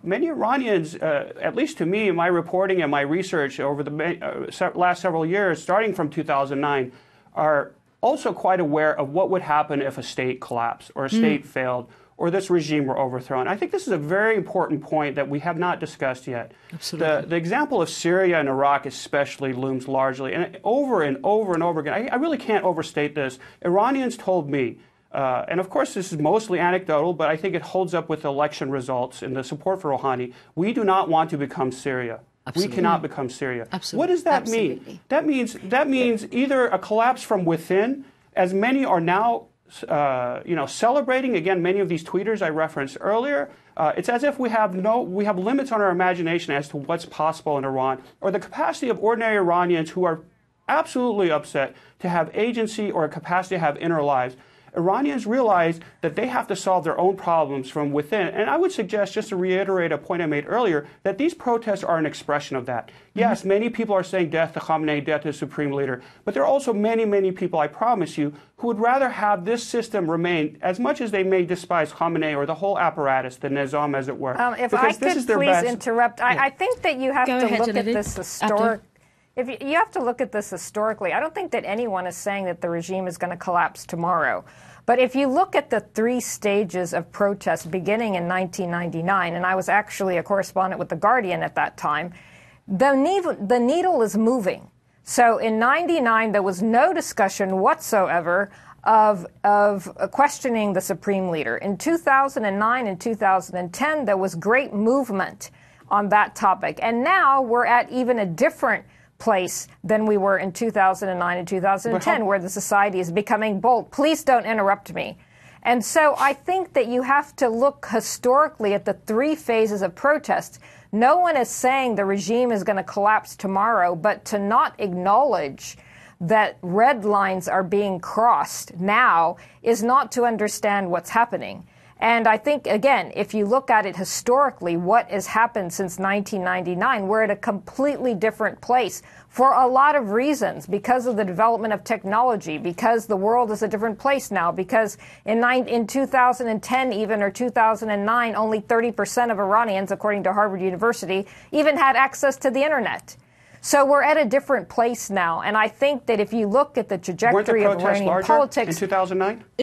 Many Iranians, at least to me, in my reporting and my research over the last several years, starting from 2009, are also quite aware of what would happen if a state collapsed or a state failed or this regime were overthrown. I think this is a very important point that we have not discussed yet. Absolutely. The example of Syria and Iraq especially looms largely, and over and over and over again. I really can't overstate this. Iranians told me, and of course this is mostly anecdotal, but I think it holds up with election results and the support for Rouhani, we do not want to become Syria. Absolutely. We cannot become Syria. Absolutely. What does that Absolutely. mean? That means either a collapse from within, as many are now celebrating. Again, many of these tweeters I referenced earlier. It's as if we have limits on our imagination as to what's possible in Iran, or the capacity of ordinary Iranians who are absolutely upset to have agency or a capacity to have inner lives. Iranians realize that they have to solve their own problems from within. And I would suggest, just to reiterate a point I made earlier, that these protests are an expression of that. Yes, many people are saying death to Khamenei, death to the supreme leader, but there are also many, many people, I promise you, who would rather have this system remain, as much as they may despise Khamenei or the whole apparatus, the nizam as it were. If I could please interrupt, I think that you have to look at this you have to look at this historically. I don't think that anyone is saying that the regime is going to collapse tomorrow. But if you look at the 3 stages of protest beginning in 1999, and I was actually a correspondent with The Guardian at that time, the needle is moving. So in 99, there was no discussion whatsoever of questioning the supreme leader. In 2009 and 2010, there was great movement on that topic. And now we're at even a different place than we were in 2009 and 2010, where the society is becoming bold. Please don't interrupt me. And so I think that you have to look historically at the 3 phases of protest. No one is saying the regime is going to collapse tomorrow, but to not acknowledge that red lines are being crossed now is not to understand what's happening. And I think, again, if you look at it historically, what has happened since 1999, we're at a completely different place for a lot of reasons, because of the development of technology, because the world is a different place now, because in 2010 even, or 2009, only 30% of Iranians, according to Harvard University, even had access to the internet. So we're at a different place now. And I think that if you look at the trajectory of Iranian politics in 2009?